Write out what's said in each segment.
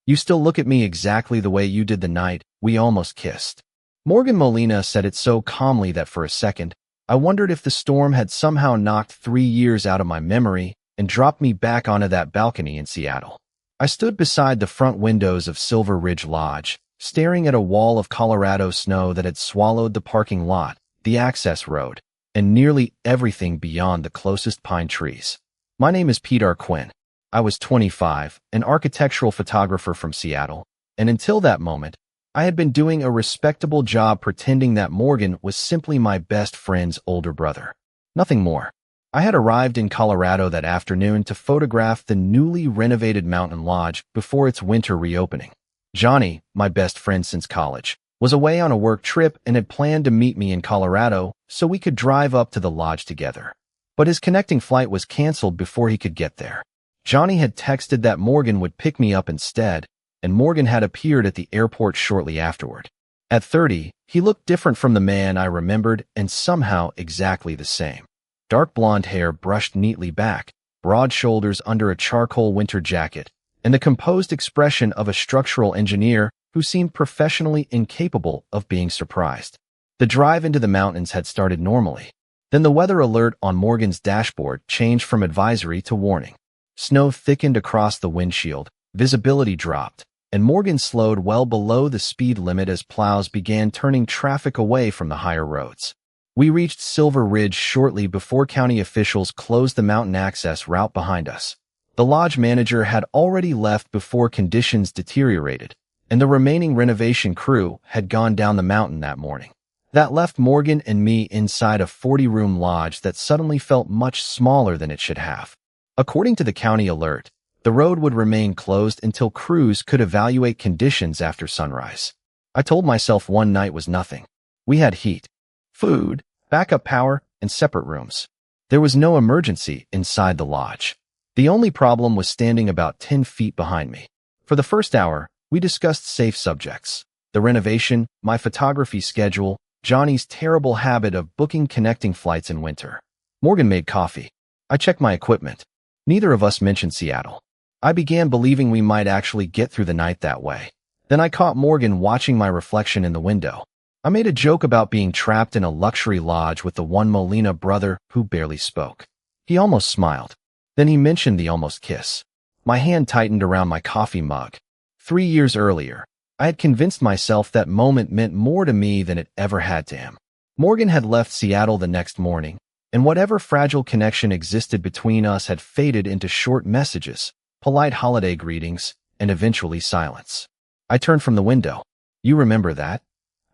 You still look at me exactly the way you did the night we almost kissed." Morgan Molina said it so calmly that for a second, I wondered if the storm had somehow knocked 3 years out of my memory and dropped me back onto that balcony in Seattle. I stood beside the front windows of Silver Ridge Lodge, staring at a wall of Colorado snow that had swallowed the parking lot, the access road, and nearly everything beyond the closest pine trees. My name is Peter Quinn. I was 25, an architectural photographer from Seattle, and until that moment, I had been doing a respectable job pretending that Morgan was simply my best friend's older brother. Nothing more. I had arrived in Colorado that afternoon to photograph the newly renovated mountain lodge before its winter reopening. Johnny, my best friend since college, was away on a work trip and had planned to meet me in Colorado so we could drive up to the lodge together. But his connecting flight was canceled before he could get there. Johnny had texted that Morgan would pick me up instead, and Morgan had appeared at the airport shortly afterward. At 30, he looked different from the man I remembered and somehow exactly the same. Dark blonde hair brushed neatly back, broad shoulders under a charcoal winter jacket, and the composed expression of a structural engineer who seemed professionally incapable of being surprised. The drive into the mountains had started normally. Then the weather alert on Morgan's dashboard changed from advisory to warning. Snow thickened across the windshield, visibility dropped, and Morgan slowed well below the speed limit as plows began turning traffic away from the higher roads. We reached Silver Ridge shortly before county officials closed the mountain access route behind us. The lodge manager had already left before conditions deteriorated, and the remaining renovation crew had gone down the mountain that morning. That left Morgan and me inside a 40-room lodge that suddenly felt much smaller than it should have. According to the county alert, the road would remain closed until crews could evaluate conditions after sunrise. I told myself one night was nothing. We had heat, food, backup power, and separate rooms. There was no emergency inside the lodge. The only problem was standing about 10 feet behind me. For the first hour, we discussed safe subjects: the renovation, my photography schedule, Johnny's terrible habit of booking connecting flights in winter. Morgan made coffee. I checked my equipment. Neither of us mentioned Seattle. I began believing we might actually get through the night that way. Then I caught Morgan watching my reflection in the window. I made a joke about being trapped in a luxury lodge with the one Molina brother who barely spoke. He almost smiled. Then he mentioned the almost kiss. My hand tightened around my coffee mug. 3 years earlier, I had convinced myself that moment meant more to me than it ever had to him. Morgan had left Seattle the next morning, and whatever fragile connection existed between us had faded into short messages, polite holiday greetings, and eventually silence. I turned from the window. "You remember that?"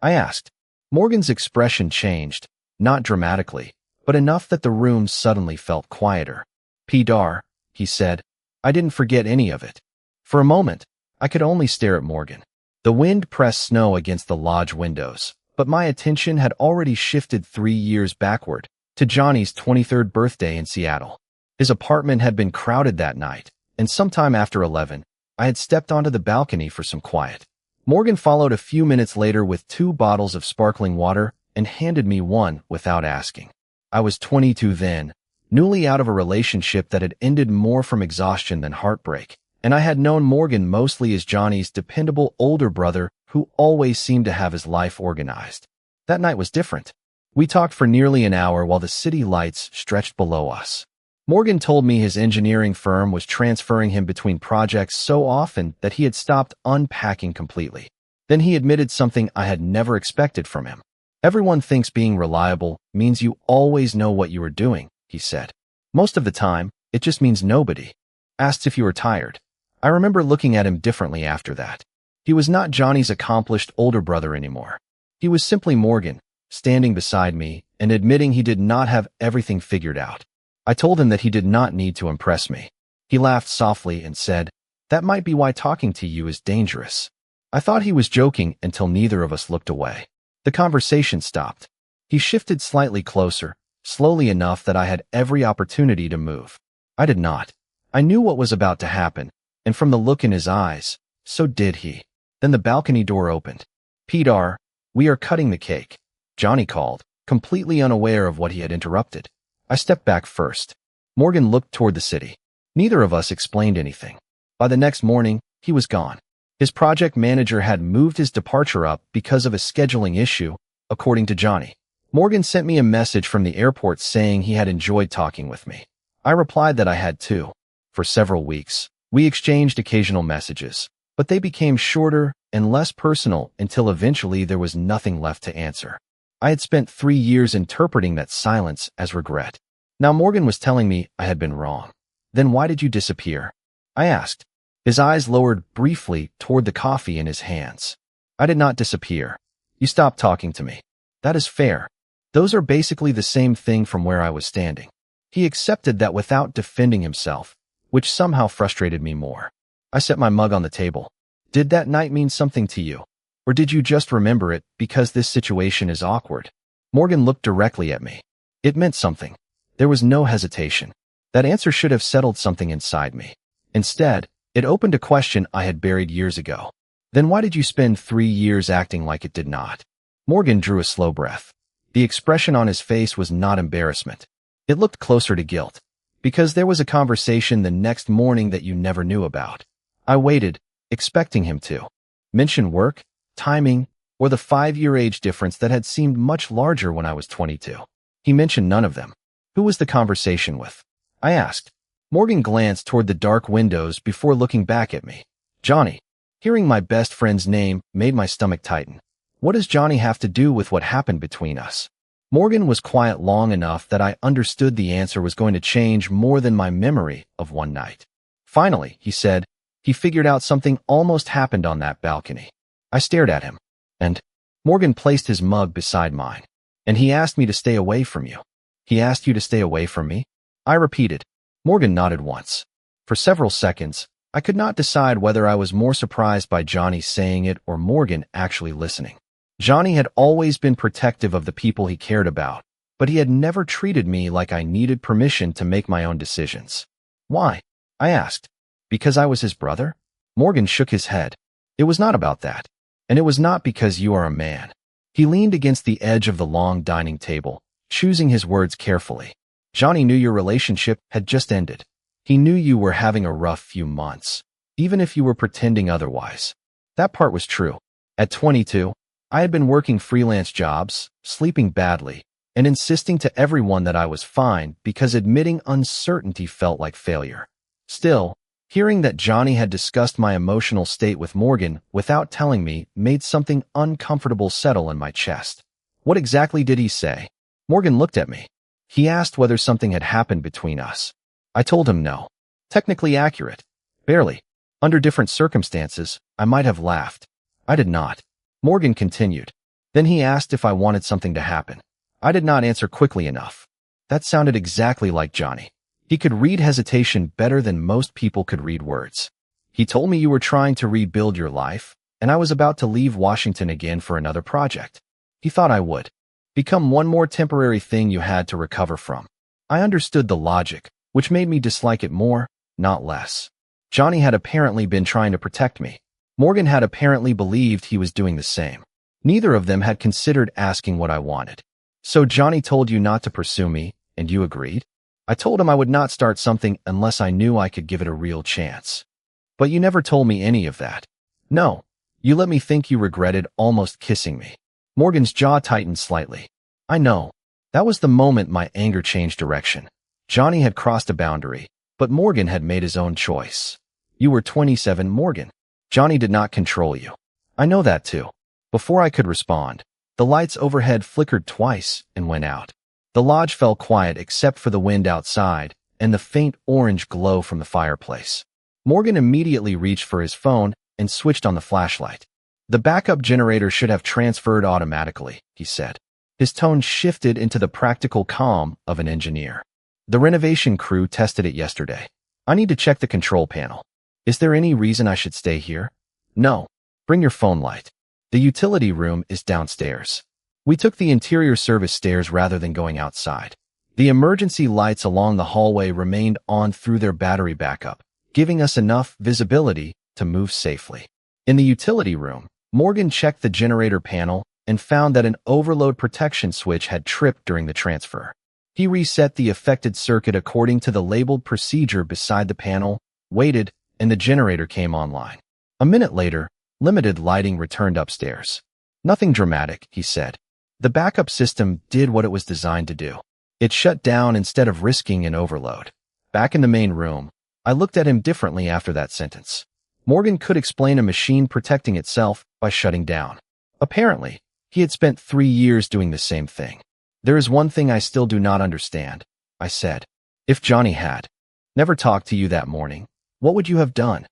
I asked. Morgan's expression changed, not dramatically, but enough that the room suddenly felt quieter. "P-Dar," he said. I didn't forget any of it. For a moment, I could only stare at Morgan. The wind pressed snow against the lodge windows, but my attention had already shifted 3 years backward, to Johnny's 23rd birthday in Seattle. His apartment had been crowded that night, and sometime after 11, I had stepped onto the balcony for some quiet. Morgan followed a few minutes later with 2 bottles of sparkling water and handed me one without asking. I was 22 then, newly out of a relationship that had ended more from exhaustion than heartbreak, and I had known Morgan mostly as Johnny's dependable older brother who always seemed to have his life organized. That night was different. We talked for nearly an hour while the city lights stretched below us. Morgan told me his engineering firm was transferring him between projects so often that he had stopped unpacking completely. Then he admitted something I had never expected from him. "Everyone thinks being reliable means you always know what you are doing," he said. "Most of the time, it just means nobody." Asked if you were tired. I remember looking at him differently after that. He was not Johnny's accomplished older brother anymore. He was simply Morgan, standing beside me and admitting he did not have everything figured out. I told him that he did not need to impress me. He laughed softly and said, "That might be why talking to you is dangerous." I thought he was joking until neither of us looked away. The conversation stopped. He shifted slightly closer, slowly enough that I had every opportunity to move. I did not. I knew what was about to happen, and from the look in his eyes, so did he. Then the balcony door opened. "Peter, we are cutting the cake," Johnny called, completely unaware of what he had interrupted. I stepped back first. Morgan looked toward the city. Neither of us explained anything. By the next morning, he was gone. His project manager had moved his departure up because of a scheduling issue, according to Johnny. Morgan sent me a message from the airport saying he had enjoyed talking with me. I replied that I had too. For several weeks, we exchanged occasional messages, but they became shorter and less personal until eventually there was nothing left to answer. I had spent 3 years interpreting that silence as regret. Now Morgan was telling me I had been wrong. Then why did you disappear? I asked. His eyes lowered briefly toward the coffee in his hands. I did not disappear. You stopped talking to me. That is fair. Those are basically the same thing from where I was standing. He accepted that without defending himself, which somehow frustrated me more. I set my mug on the table. Did that night mean something to you? Or did you just remember it because this situation is awkward? Morgan looked directly at me. It meant something. There was no hesitation. That answer should have settled something inside me. Instead, it opened a question I had buried years ago. Then why did you spend 3 years acting like it did not? Morgan drew a slow breath. The expression on his face was not embarrassment. It looked closer to guilt. Because there was a conversation the next morning that you never knew about. I waited, expecting him to mention work, timing, or the 5-year age difference that had seemed much larger when I was 22. He mentioned none of them. Who was the conversation with? I asked. Morgan glanced toward the dark windows before looking back at me. Johnny. Hearing my best friend's name made my stomach tighten. What does Johnny have to do with what happened between us? Morgan was quiet long enough that I understood the answer was going to change more than my memory of one night. Finally, he said, he figured out something almost happened on that balcony. I stared at him. And Morgan placed his mug beside mine. And he asked me to stay away from you. He asked you to stay away from me? I repeated. Morgan nodded once. For several seconds, I could not decide whether I was more surprised by Johnny saying it or Morgan actually listening. Johnny had always been protective of the people he cared about, but he had never treated me like I needed permission to make my own decisions. Why? I asked. Because I was his brother? Morgan shook his head. It was not about that. And it was not because you are a man. He leaned against the edge of the long dining table, choosing his words carefully. Johnny knew your relationship had just ended. He knew you were having a rough few months, even if you were pretending otherwise. That part was true. At 22, I had been working freelance jobs, sleeping badly, and insisting to everyone that I was fine because admitting uncertainty felt like failure. Still, hearing that Johnny had discussed my emotional state with Morgan without telling me made something uncomfortable settle in my chest. What exactly did he say? Morgan looked at me. He asked whether something had happened between us. I told him no. Technically accurate. Barely. Under different circumstances, I might have laughed. I did not. Morgan continued. Then he asked if I wanted something to happen. I did not answer quickly enough. That sounded exactly like Johnny. He could read hesitation better than most people could read words. He told me you were trying to rebuild your life, and I was about to leave Washington again for another project. He thought I would become one more temporary thing you had to recover from. I understood the logic, which made me dislike it more, not less. Johnny had apparently been trying to protect me. Morgan had apparently believed he was doing the same. Neither of them had considered asking what I wanted. So Johnny told you not to pursue me, and you agreed? I told him I would not start something unless I knew I could give it a real chance. But you never told me any of that. No, you let me think you regretted almost kissing me. Morgan's jaw tightened slightly. I know. That was the moment my anger changed direction. Johnny had crossed a boundary, but Morgan had made his own choice. You were 27, Morgan. Johnny did not control you. I know that too. Before I could respond, the lights overhead flickered twice and went out. The lodge fell quiet except for the wind outside and the faint orange glow from the fireplace. Morgan immediately reached for his phone and switched on the flashlight. The backup generator should have transferred automatically, he said. His tone shifted into the practical calm of an engineer. The renovation crew tested it yesterday. I need to check the control panel. Is there any reason I should stay here? No. Bring your phone light. The utility room is downstairs. We took the interior service stairs rather than going outside. The emergency lights along the hallway remained on through their battery backup, giving us enough visibility to move safely. In the utility room, Morgan checked the generator panel and found that an overload protection switch had tripped during the transfer. He reset the affected circuit according to the labeled procedure beside the panel, waited, and the generator came online. A minute later, limited lighting returned upstairs. Nothing dramatic, he said. The backup system did what it was designed to do. It shut down instead of risking an overload. Back in the main room, I looked at him differently after that sentence. Morgan could explain a machine protecting itself by shutting down. Apparently, he had spent 3 years doing the same thing. There is one thing I still do not understand, I said. If Johnny had never talked to you that morning, what would you have done?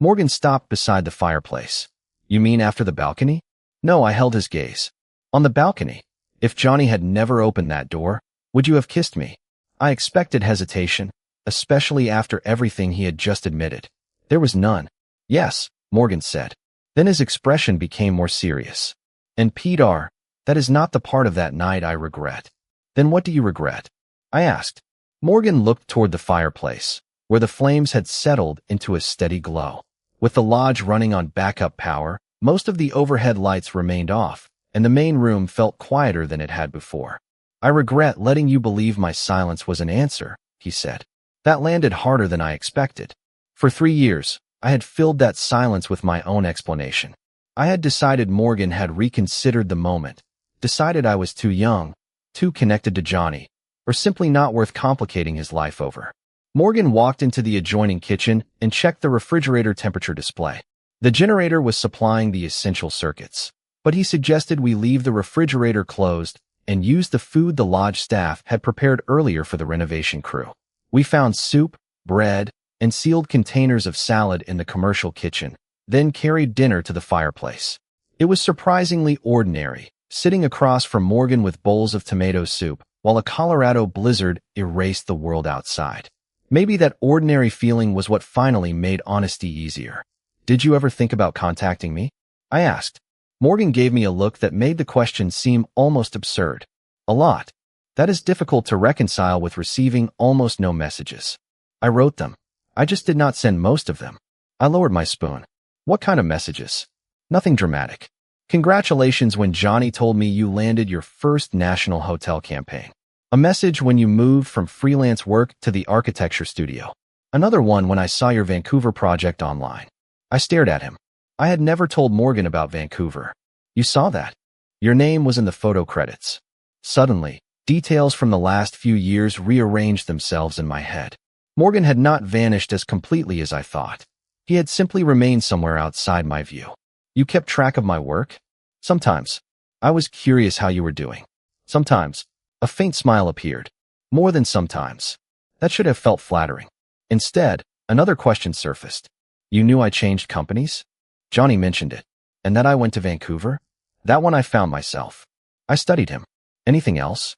Morgan stopped beside the fireplace. You mean after the balcony? No, I held his gaze. On the balcony. If Johnny had never opened that door, would you have kissed me? I expected hesitation, especially after everything he had just admitted. There was none. Yes, Morgan said. Then his expression became more serious. And Peter, that is not the part of that night I regret. Then what do you regret? I asked. Morgan looked toward the fireplace, where the flames had settled into a steady glow. With the lodge running on backup power, most of the overhead lights remained off, and the main room felt quieter than it had before. I regret letting you believe my silence was an answer, he said. That landed harder than I expected. For 3 years, I had filled that silence with my own explanation. I had decided Morgan had reconsidered the moment, decided I was too young, too connected to Johnny, or simply not worth complicating his life over. Morgan walked into the adjoining kitchen and checked the refrigerator temperature display. The generator was supplying the essential circuits, but he suggested we leave the refrigerator closed and use the food the lodge staff had prepared earlier for the renovation crew. We found soup, bread, and sealed containers of salad in the commercial kitchen, then carried dinner to the fireplace. It was surprisingly ordinary, sitting across from Morgan with bowls of tomato soup, while a Colorado blizzard erased the world outside. Maybe that ordinary feeling was what finally made honesty easier. Did you ever think about contacting me? I asked. Morgan gave me a look that made the question seem almost absurd. A lot. That is difficult to reconcile with receiving almost no messages. I wrote them. I just did not send most of them. I lowered my spoon. What kind of messages? Nothing dramatic. Congratulations when Johnny told me you landed your first national hotel campaign. A message when you moved from freelance work to the architecture studio. Another one when I saw your Vancouver project online. I stared at him. I had never told Morgan about Vancouver. You saw that? Your name was in the photo credits. Suddenly, details from the last few years rearranged themselves in my head. Morgan had not vanished as completely as I thought. He had simply remained somewhere outside my view. You kept track of my work? Sometimes. I was curious how you were doing. Sometimes. A faint smile appeared. More than sometimes. That should have felt flattering. Instead, another question surfaced. You knew I changed companies? Johnny mentioned it. And that I went to Vancouver? That one I found myself. I studied him. Anything else?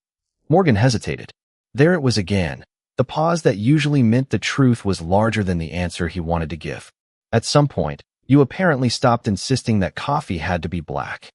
Morgan hesitated. There it was again. The pause that usually meant the truth was larger than the answer he wanted to give. At some point, you apparently stopped insisting that coffee had to be black.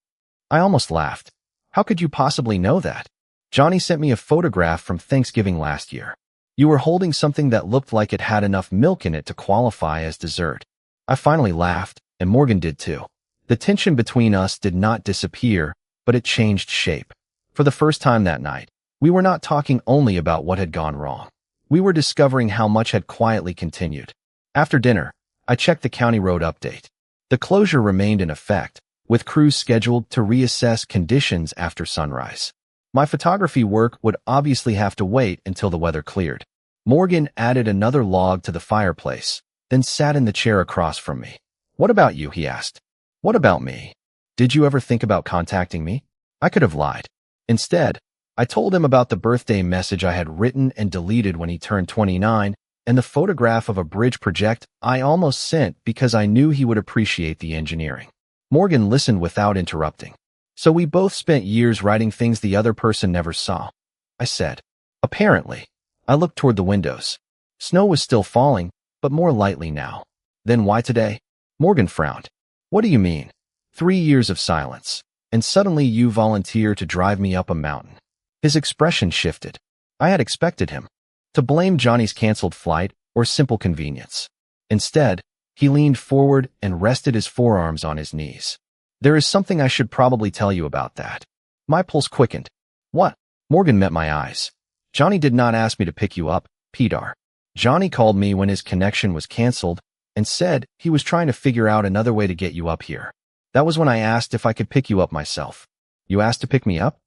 I almost laughed. How could you possibly know that? Johnny sent me a photograph from Thanksgiving last year. You were holding something that looked like it had enough milk in it to qualify as dessert. I finally laughed, and Morgan did too. The tension between us did not disappear, but it changed shape. For the first time that night, we were not talking only about what had gone wrong. We were discovering how much had quietly continued. After dinner, I checked the county road update. The closure remained in effect, with crews scheduled to reassess conditions after sunrise. My photography work would obviously have to wait until the weather cleared. Morgan added another log to the fireplace, then sat in the chair across from me. What about you? He asked. What about me? Did you ever think about contacting me? I could have lied. Instead, I told him about the birthday message I had written and deleted when he turned 29, and the photograph of a bridge project I almost sent because I knew he would appreciate the engineering. Morgan listened without interrupting. So we both spent years writing things the other person never saw, I said. Apparently. I looked toward the windows. Snow was still falling, but more lightly now. Then why today? Morgan frowned. What do you mean? 3 years of silence, and suddenly you volunteer to drive me up a mountain. His expression shifted. I had expected him to blame Johnny's canceled flight or simple convenience. Instead, he leaned forward and rested his forearms on his knees. There is something I should probably tell you about that. My pulse quickened. What? Morgan met my eyes. Johnny did not ask me to pick you up, Peter. Johnny called me when his connection was canceled, and said he was trying to figure out another way to get you up here. That was when I asked if I could pick you up myself. You asked to pick me up?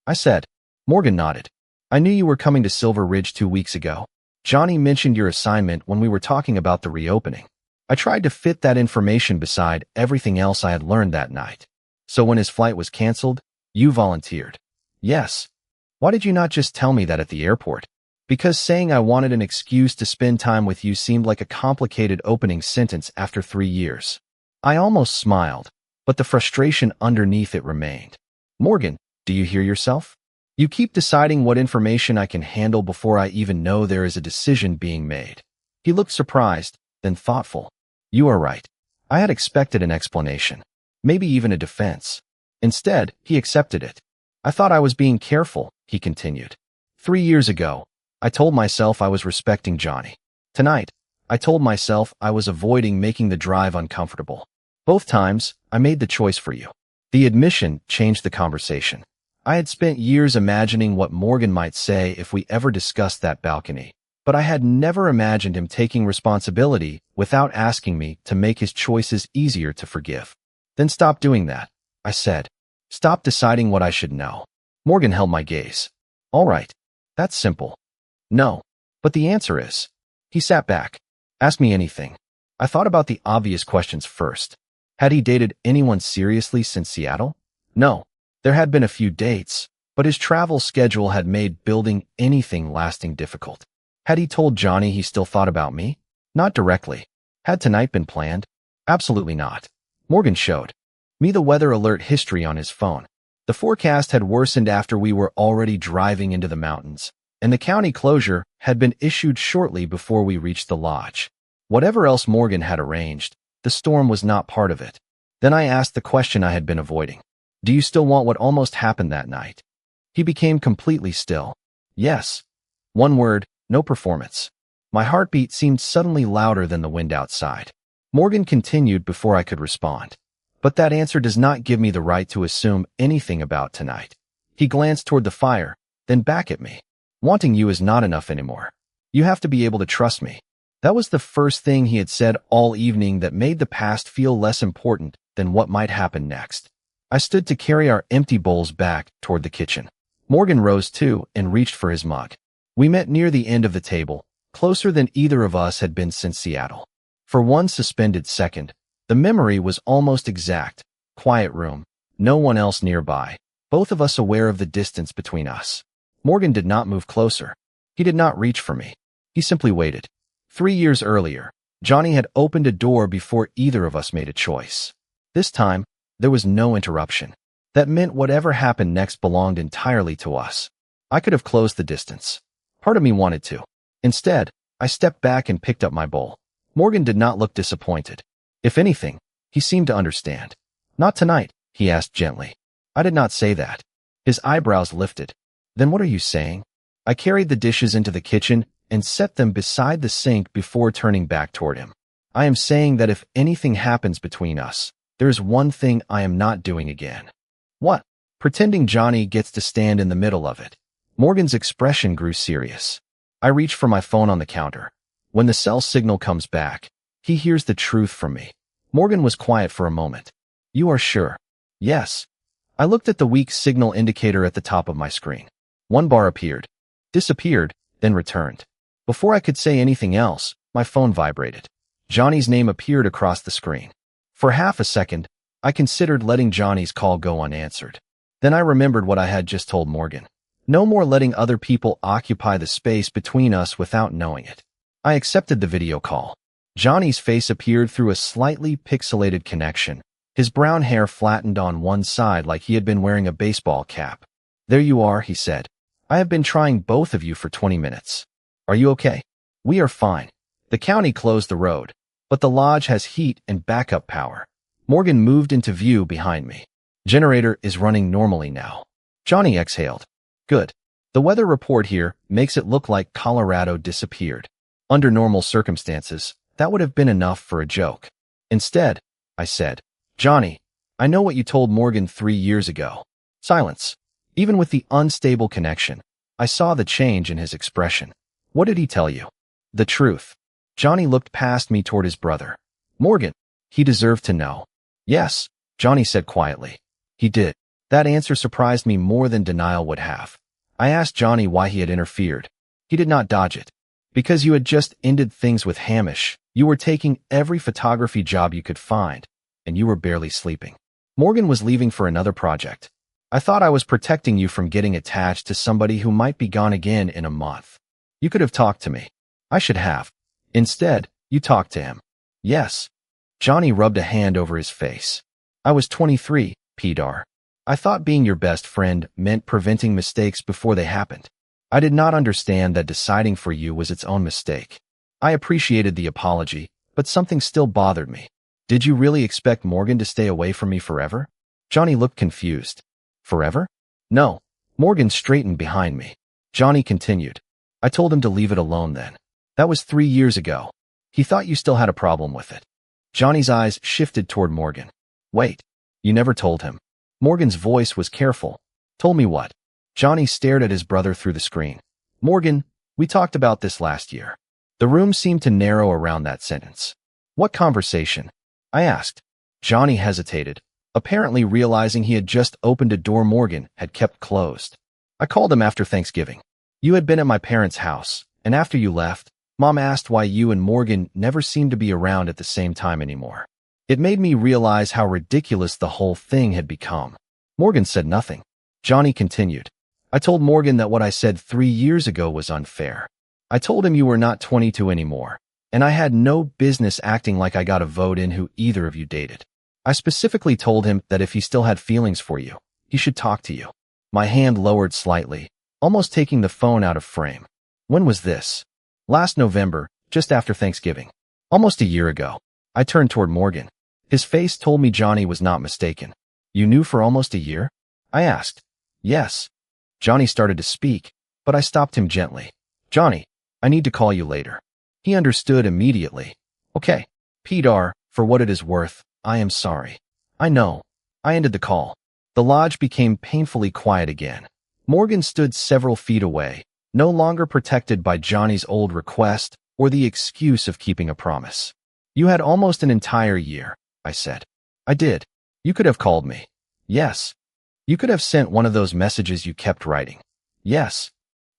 I said. Morgan nodded. I knew you were coming to Silver Ridge 2 weeks ago. Johnny mentioned your assignment when we were talking about the reopening. I tried to fit that information beside everything else I had learned that night. So when his flight was canceled, you volunteered. Yes. Why did you not just tell me that at the airport? Because saying I wanted an excuse to spend time with you seemed like a complicated opening sentence after 3 years. I almost smiled, but the frustration underneath it remained. Morgan, do you hear yourself? You keep deciding what information I can handle before I even know there is a decision being made. He looked surprised, then thoughtful. You are right. I had expected an explanation, maybe even a defense. Instead, he accepted it. I thought I was being careful, he continued. 3 years ago, I told myself I was respecting Johnny. Tonight, I told myself I was avoiding making the drive uncomfortable. Both times, I made the choice for you. The admission changed the conversation. I had spent years imagining what Morgan might say if we ever discussed that balcony, but I had never imagined him taking responsibility without asking me to make his choices easier to forgive. Then stop doing that, I said. Stop deciding what I should know. Morgan held my gaze. All right, that's simple. No, but the answer is. He sat back. Ask me anything. I thought about the obvious questions first. Had he dated anyone seriously since Seattle? No. There had been a few dates, but his travel schedule had made building anything lasting difficult. Had he told Johnny he still thought about me? Not directly. Had tonight been planned? Absolutely not. Morgan showed me the weather alert history on his phone. The forecast had worsened after we were already driving into the mountains, and the county closure had been issued shortly before we reached the lodge. Whatever else Morgan had arranged, the storm was not part of it. Then I asked the question I had been avoiding. Do you still want what almost happened that night? He became completely still. Yes. One word, no performance. My heartbeat seemed suddenly louder than the wind outside. Morgan continued before I could respond. But that answer does not give me the right to assume anything about tonight. He glanced toward the fire, then back at me. Wanting you is not enough anymore. You have to be able to trust me. That was the first thing he had said all evening that made the past feel less important than what might happen next. I stood to carry our empty bowls back toward the kitchen. Morgan rose too and reached for his mug. We met near the end of the table, closer than either of us had been since Seattle. For one suspended second, the memory was almost exact. Quiet room, no one else nearby, both of us aware of the distance between us. Morgan did not move closer. He did not reach for me. He simply waited. 3 years earlier, Johnny had opened a door before either of us made a choice. This time, there was no interruption. That meant whatever happened next belonged entirely to us. I could have closed the distance. Part of me wanted to. Instead, I stepped back and picked up my bowl. Morgan did not look disappointed. If anything, he seemed to understand. Not tonight, he asked gently. I did not say that. His eyebrows lifted. Then what are you saying? I carried the dishes into the kitchen and set them beside the sink before turning back toward him. I am saying that if anything happens between us, there is one thing I am not doing again. What? Pretending Johnny gets to stand in the middle of it. Morgan's expression grew serious. I reach for my phone on the counter. When the cell signal comes back, he hears the truth from me. Morgan was quiet for a moment. You are sure? Yes. I looked at the weak signal indicator at the top of my screen. One bar appeared, disappeared, then returned. Before I could say anything else, my phone vibrated. Johnny's name appeared across the screen. For half a second, I considered letting Johnny's call go unanswered. Then I remembered what I had just told Morgan. No more letting other people occupy the space between us without knowing it. I accepted the video call. Johnny's face appeared through a slightly pixelated connection. His brown hair flattened on one side like he had been wearing a baseball cap. There you are, he said. I have been trying both of you for 20 minutes. Are you okay? We are fine. The county closed the road, but the lodge has heat and backup power. Morgan moved into view behind me. Generator is running normally now. Johnny exhaled. Good. The weather report here makes it look like Colorado disappeared. Under normal circumstances, that would have been enough for a joke. Instead, I said, Johnny, I know what you told Morgan 3 years ago. Silence. Even with the unstable connection, I saw the change in his expression. What did he tell you? The truth. Johnny looked past me toward his brother. Morgan. He deserved to know. Yes, Johnny said quietly. He did. That answer surprised me more than denial would have. I asked Johnny why he had interfered. He did not dodge it. Because you had just ended things with Hamish. You were taking every photography job you could find, and you were barely sleeping. Morgan was leaving for another project. I thought I was protecting you from getting attached to somebody who might be gone again in a month. You could have talked to me. I should have. Instead, you talked to him. Yes. Johnny rubbed a hand over his face. I was 23, Pedar. I thought being your best friend meant preventing mistakes before they happened. I did not understand that deciding for you was its own mistake. I appreciated the apology, but something still bothered me. Did you really expect Morgan to stay away from me forever? Johnny looked confused. Forever? No. Morgan straightened behind me. Johnny continued. I told him to leave it alone then. That was 3 years ago. He thought you still had a problem with it. Johnny's eyes shifted toward Morgan. Wait. You never told him. Morgan's voice was careful. Told me what? Johnny stared at his brother through the screen. Morgan, we talked about this last year. The room seemed to narrow around that sentence. What conversation? I asked. Johnny hesitated, apparently realizing he had just opened a door Morgan had kept closed. I called him after Thanksgiving. You had been at my parents' house, and after you left, Mom asked why you and Morgan never seemed to be around at the same time anymore. It made me realize how ridiculous the whole thing had become. Morgan said nothing. Johnny continued. I told Morgan that what I said 3 years ago was unfair. I told him you were not 22 anymore, and I had no business acting like I got a vote in who either of you dated. I specifically told him that if he still had feelings for you, he should talk to you. My hand lowered slightly, almost taking the phone out of frame. When was this? Last November, just after Thanksgiving. Almost a year ago. I turned toward Morgan. His face told me Johnny was not mistaken. You knew for almost a year? I asked. Yes. Johnny started to speak, but I stopped him gently. Johnny, I need to call you later. He understood immediately. Okay. Pedar, for what it is worth, I am sorry. I know. I ended the call. The lodge became painfully quiet again. Morgan stood several feet away, no longer protected by Johnny's old request or the excuse of keeping a promise. You had almost an entire year, I said. I did. You could have called me. Yes. You could have sent one of those messages you kept writing. Yes.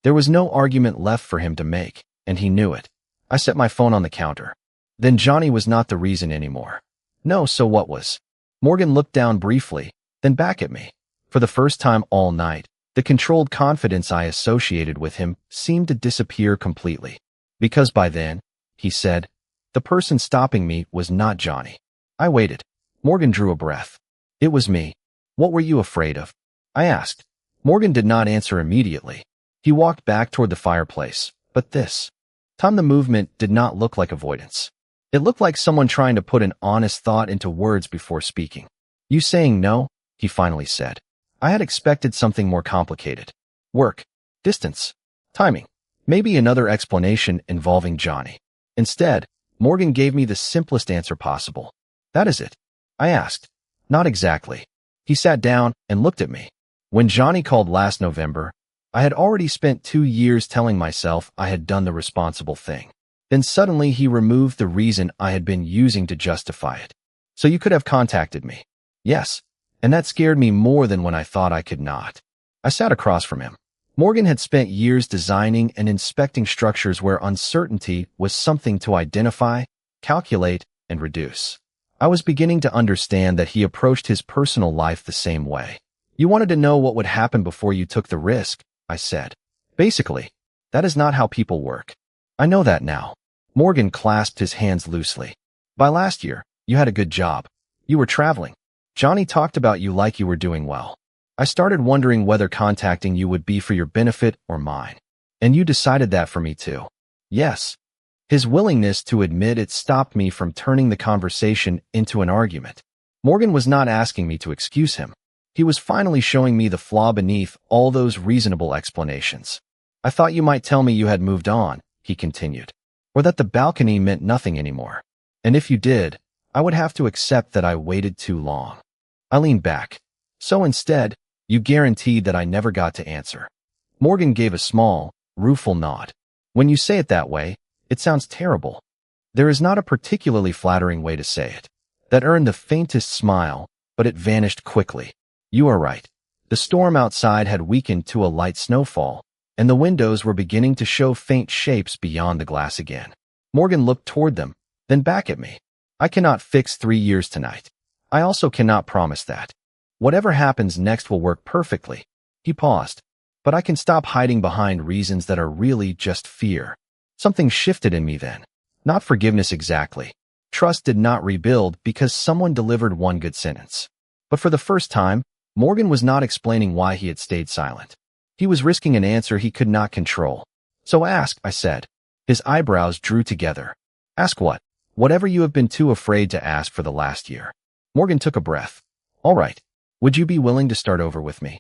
There was no argument left for him to make, and he knew it. I set my phone on the counter. Then Johnny was not the reason anymore. No, so what was? Morgan looked down briefly, then back at me. For the first time all night, the controlled confidence I associated with him seemed to disappear completely. Because by then, he said, the person stopping me was not Johnny. I waited. Morgan drew a breath. It was me. What were you afraid of? I asked. Morgan did not answer immediately. He walked back toward the fireplace, but this time the movement did not look like avoidance. It looked like someone trying to put an honest thought into words before speaking. You saying no? He finally said. I had expected something more complicated. Work, distance, timing, maybe another explanation involving Johnny. Instead, Morgan gave me the simplest answer possible. That is it. I asked. Not exactly. He sat down and looked at me. When Johnny called last November, I had already spent 2 years telling myself I had done the responsible thing. Then suddenly he removed the reason I had been using to justify it. So you could have contacted me. Yes. And that scared me more than when I thought I could not. I sat across from him. Morgan had spent years designing and inspecting structures where uncertainty was something to identify, calculate, and reduce. I was beginning to understand that he approached his personal life the same way. You wanted to know what would happen before you took the risk, I said. Basically, that is not how people work. I know that now. Morgan clasped his hands loosely. By last year, you had a good job. You were traveling. Johnny talked about you like you were doing well. I started wondering whether contacting you would be for your benefit or mine. And you decided that for me too. Yes. His willingness to admit it stopped me from turning the conversation into an argument. Morgan was not asking me to excuse him. He was finally showing me the flaw beneath all those reasonable explanations. I thought you might tell me you had moved on, he continued, or that the balcony meant nothing anymore. And if you did, I would have to accept that I waited too long. I leaned back. So instead, you guaranteed that I never got to answer. Morgan gave a small, rueful nod. When you say it that way, it sounds terrible. There is not a particularly flattering way to say it. That earned the faintest smile, but it vanished quickly. You are right. The storm outside had weakened to a light snowfall, and the windows were beginning to show faint shapes beyond the glass again. Morgan looked toward them, then back at me. I cannot fix 3 years tonight. I also cannot promise that. Whatever happens next will work perfectly. He paused. But I can stop hiding behind reasons that are really just fear. Something shifted in me then. Not forgiveness exactly. Trust did not rebuild because someone delivered one good sentence. But for the first time, Morgan was not explaining why he had stayed silent. He was risking an answer he could not control. So ask, I said. His eyebrows drew together. Ask what? Whatever you have been too afraid to ask for the last year. Morgan took a breath. All right. Would you be willing to start over with me?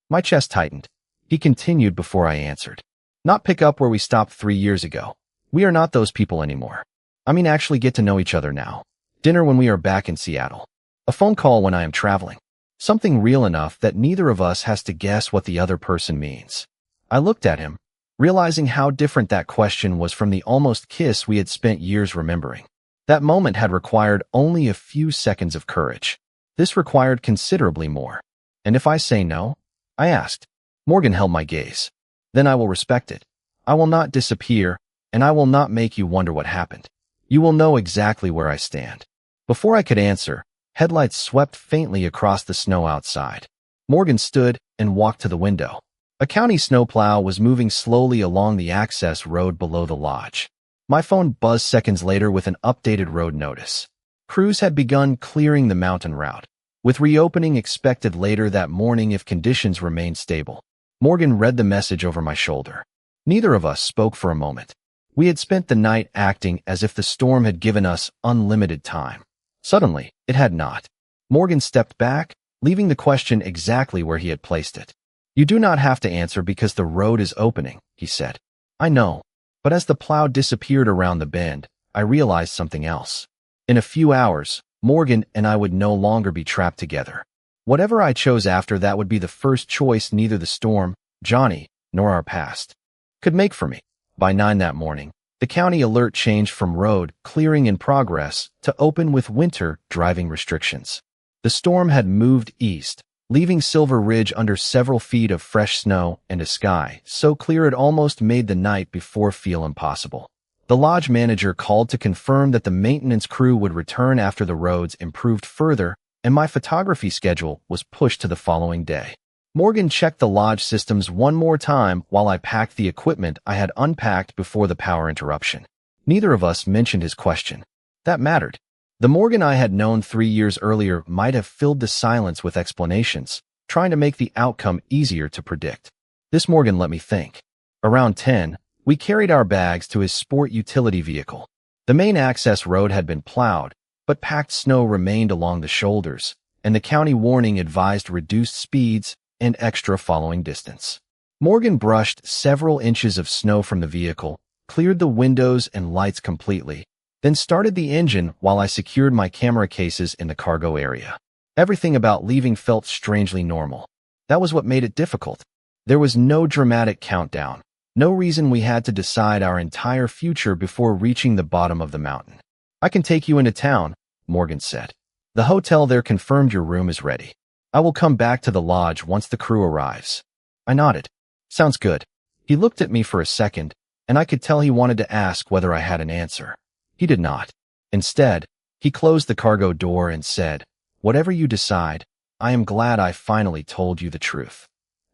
My chest tightened. He continued before I answered. Not pick up where we stopped 3 years ago. We are not those people anymore. I mean actually get to know each other now. Dinner when we are back in Seattle. A phone call when I am traveling. Something real enough that neither of us has to guess what the other person means. I looked at him, realizing how different that question was from the almost kiss we had spent years remembering. That moment had required only a few seconds of courage. This required considerably more. And if I say no? I asked. Morgan held my gaze. Then I will respect it. I will not disappear, and I will not make you wonder what happened. You will know exactly where I stand. Before I could answer, headlights swept faintly across the snow outside. Morgan stood and walked to the window. A county snowplow was moving slowly along the access road below the lodge. My phone buzzed seconds later with an updated road notice. Crews had begun clearing the mountain route, with reopening expected later that morning if conditions remained stable. Morgan read the message over my shoulder. Neither of us spoke for a moment. We had spent the night acting as if the storm had given us unlimited time. Suddenly, it had not. Morgan stepped back, leaving the question exactly where he had placed it. You do not have to answer because the road is opening, he said. I know. But as the plow disappeared around the bend, I realized something else. In a few hours, Morgan and I would no longer be trapped together. Whatever I chose after that would be the first choice neither the storm, Johnny, nor our past could make for me. By 9 that morning, the county alert changed from road clearing in progress to open with winter driving restrictions. The storm had moved east, leaving Silver Ridge under several feet of fresh snow and a sky so clear it almost made the night before feel impossible. The lodge manager called to confirm that the maintenance crew would return after the roads improved further, and my photography schedule was pushed to the following day. Morgan checked the lodge systems one more time while I packed the equipment I had unpacked before the power interruption. Neither of us mentioned his question. That mattered. The Morgan I had known 3 years earlier might have filled the silence with explanations, trying to make the outcome easier to predict. This Morgan let me think. Around 10, we carried our bags to his sport utility vehicle. The main access road had been plowed, but packed snow remained along the shoulders, and the county warning advised reduced speeds and extra following distance. Morgan brushed several inches of snow from the vehicle, cleared the windows and lights completely, then started the engine while I secured my camera cases in the cargo area. Everything about leaving felt strangely normal. That was what made it difficult. There was no dramatic countdown, no reason we had to decide our entire future before reaching the bottom of the mountain. I can take you into town, Morgan said. The hotel there confirmed your room is ready. I will come back to the lodge once the crew arrives. I nodded. Sounds good. He looked at me for a second, and I could tell he wanted to ask whether I had an answer. He did not. Instead, he closed the cargo door and said, Whatever you decide, I am glad I finally told you the truth.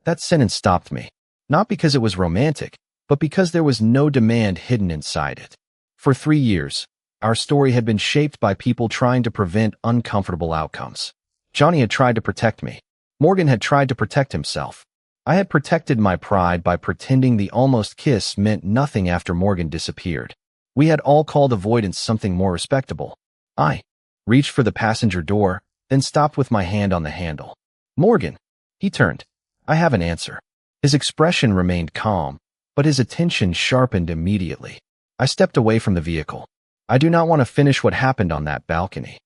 That sentence stopped me. Not because it was romantic, but because there was no demand hidden inside it. For 3 years, our story had been shaped by people trying to prevent uncomfortable outcomes. Johnny had tried to protect me. Morgan had tried to protect himself. I had protected my pride by pretending the almost kiss meant nothing after Morgan disappeared. We had all called avoidance something more respectable. I reached for the passenger door, then stopped with my hand on the handle. Morgan. He turned. I have an answer. His expression remained calm, but his attention sharpened immediately. I stepped away from the vehicle. I do not want to finish what happened on that balcony.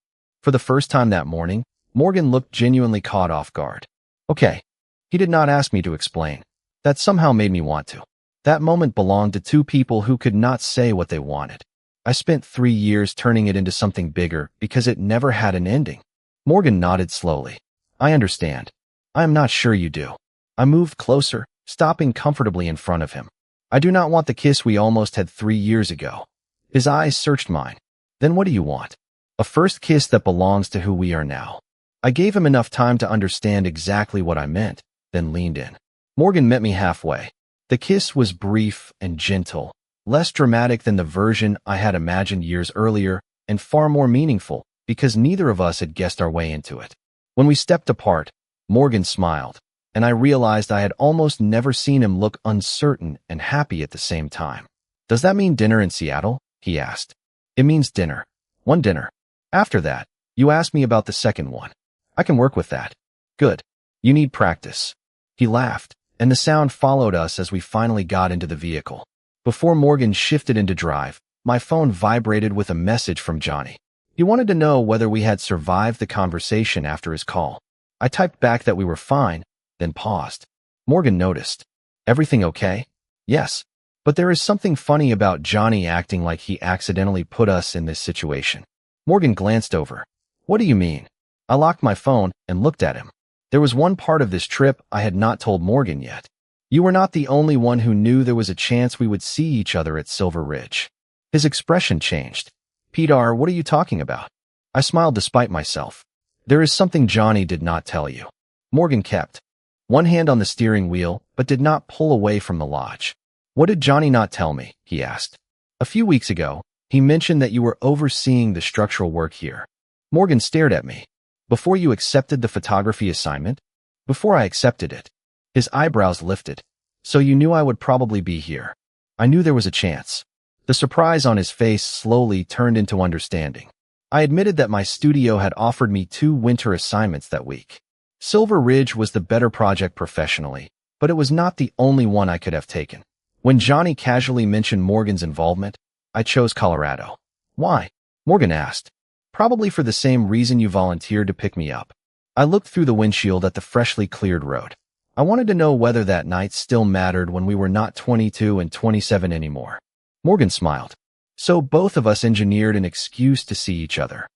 For the first time that morning, Morgan looked genuinely caught off guard. Okay. He did not ask me to explain. That somehow made me want to. That moment belonged to two people who could not say what they wanted. I spent 3 years turning it into something bigger because it never had an ending. Morgan nodded slowly. I understand. I am not sure you do. I moved closer, stopping comfortably in front of him. I do not want the kiss we almost had 3 years ago. His eyes searched mine. Then what do you want? A first kiss that belongs to who we are now. I gave him enough time to understand exactly what I meant, then leaned in. Morgan met me halfway. The kiss was brief and gentle, less dramatic than the version I had imagined years earlier, and far more meaningful because neither of us had guessed our way into it. When we stepped apart, Morgan smiled, and I realized I had almost never seen him look uncertain and happy at the same time. Does that mean dinner in Seattle? He asked. It means dinner. One dinner. After that, you asked me about the second one. I can work with that. Good. You need practice. He laughed, and the sound followed us as we finally got into the vehicle. Before Morgan shifted into drive, my phone vibrated with a message from Johnny. He wanted to know whether we had survived the conversation after his call. I typed back that we were fine, then paused. Morgan noticed. Everything okay? Yes. But there is something funny about Johnny acting like he accidentally put us in this situation. Morgan glanced over. What do you mean? I locked my phone and looked at him. There was one part of this trip I had not told Morgan yet. You were not the only one who knew there was a chance we would see each other at Silver Ridge. His expression changed. Peter, what are you talking about? I smiled despite myself. There is something Johnny did not tell you. Morgan kept one hand on the steering wheel, but did not pull away from the lodge. What did Johnny not tell me? He asked. A few weeks ago, he mentioned that you were overseeing the structural work here. Morgan stared at me. Before you accepted the photography assignment? Before I accepted it. His eyebrows lifted. So you knew I would probably be here. I knew there was a chance. The surprise on his face slowly turned into understanding. I admitted that my studio had offered me 2 winter assignments that week. Silver Ridge was the better project professionally, but it was not the only one I could have taken. When Johnny casually mentioned Morgan's involvement, I chose Colorado. Why? Morgan asked. Probably for the same reason you volunteered to pick me up. I looked through the windshield at the freshly cleared road. I wanted to know whether that night still mattered when we were not 22 and 27 anymore. Morgan smiled. So both of us engineered an excuse to see each other.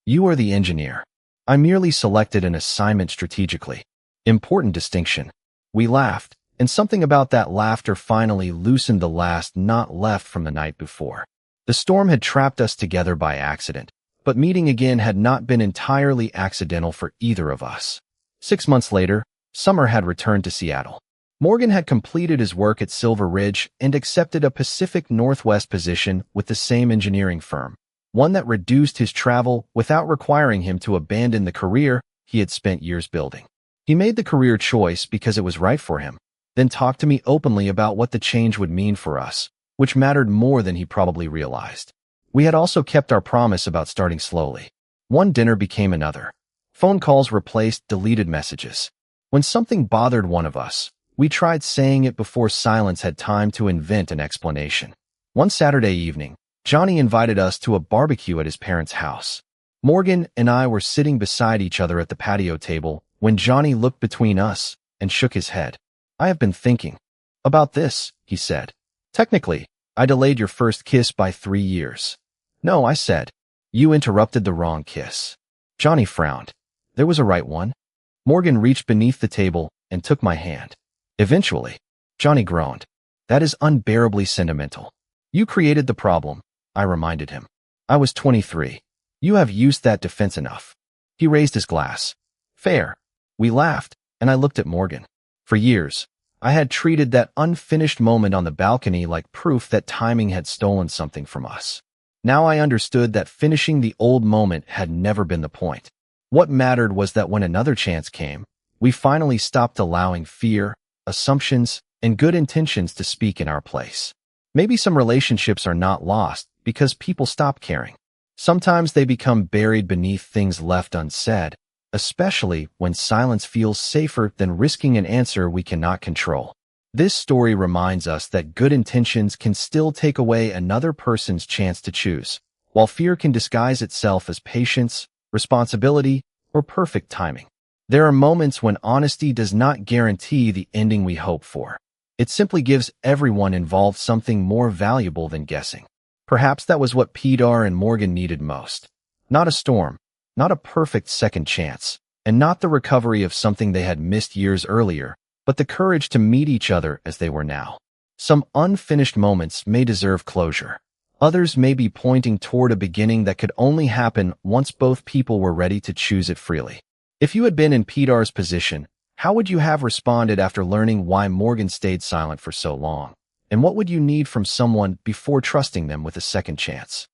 You are the engineer. I merely selected an assignment strategically. Important distinction. We laughed, and something about that laughter finally loosened the last knot left from the night before. The storm had trapped us together by accident, but meeting again had not been entirely accidental for either of us. 6 months later, summer had returned to Seattle. Morgan had completed his work at Silver Ridge and accepted a Pacific Northwest position with the same engineering firm, one that reduced his travel without requiring him to abandon the career he had spent years building. He made the career choice because it was right for him, then talked to me openly about what the change would mean for us, which mattered more than he probably realized. We had also kept our promise about starting slowly. One dinner became another. Phone calls replaced deleted messages. When something bothered one of us, we tried saying it before silence had time to invent an explanation. One Saturday evening, Johnny invited us to a barbecue at his parents' house. Morgan and I were sitting beside each other at the patio table when Johnny looked between us and shook his head. I have been thinking about this, he said. Technically, I delayed your first kiss by 3 years. No, I said. You interrupted the wrong kiss. Johnny frowned. There was a right one. Morgan reached beneath the table and took my hand. Eventually, Johnny groaned. That is unbearably sentimental. You created the problem, I reminded him. I was 23. You have used that defense enough. He raised his glass. Fair. We laughed, and I looked at Morgan. For years, I had treated that unfinished moment on the balcony like proof that timing had stolen something from us. Now I understood that finishing the old moment had never been the point. What mattered was that when another chance came, we finally stopped allowing fear, assumptions, and good intentions to speak in our place. Maybe some relationships are not lost because people stop caring. Sometimes they become buried beneath things left unsaid, especially when silence feels safer than risking an answer we cannot control. This story reminds us that good intentions can still take away another person's chance to choose, while fear can disguise itself as patience, responsibility, or perfect timing. There are moments when honesty does not guarantee the ending we hope for. It simply gives everyone involved something more valuable than guessing. Perhaps that was what Pedar and Morgan needed most. Not a storm, not a perfect second chance, and not the recovery of something they had missed years earlier, but the courage to meet each other as they were now. Some unfinished moments may deserve closure. Others may be pointing toward a beginning that could only happen once both people were ready to choose it freely. If you had been in Pedar's position, how would you have responded after learning why Morgan stayed silent for so long? And what would you need from someone before trusting them with a second chance?